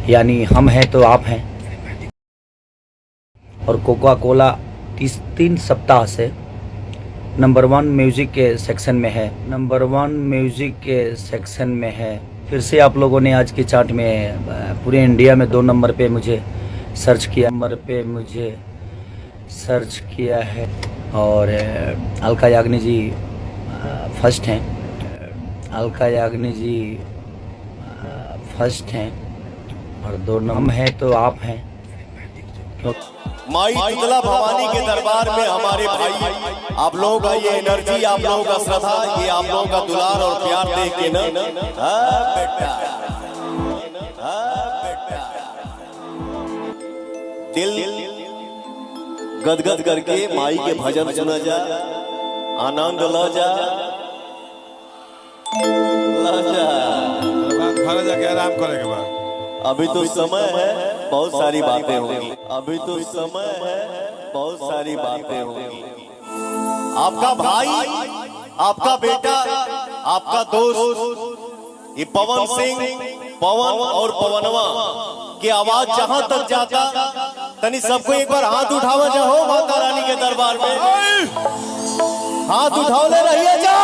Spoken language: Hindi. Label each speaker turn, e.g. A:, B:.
A: यानी हम हैं तो आप हैं। और कोका कोला 3 सप्ताह से नंबर 1 म्यूज़िक के सेक्शन में है, नंबर 1 म्यूज़िक के सेक्शन में है। फिर से आप लोगों ने आज के चार्ट में पूरे इंडिया में 2 नंबर पे मुझे सर्च किया है। और अलका याग्निक जी फर्स्ट हैं, अलका याग्निक जी फर्स्ट हैं। और 2 नंबर हम हैं तो आप हैं।
B: माई शीतला भवानी के दरबार में हमारे भाई, आप लोगों का ये एनर्जी, आप लोगों का श्रद्धा, ये आप लोगों का दुलार और प्यार देख के ना बेटा दिल गदगद करके माई के भजन सुना जा, आनंद ला जा,
C: घर जाके आराम करे के बाद।
B: अभी तो समय है, बहुत सारी बातें होंगी। अभी तो समय है, बहुत सारी बातें होंगी। आपका भाई, आपका बेटा, आपका दोस्त ये पवन सिंह, पवन और पवनवा की आवाज जहां तक जाता, तनी सबको एक बार हाथ उठावा जाओ माता रानी के दरबार में। हाथ उठाओ ले रहिए जा।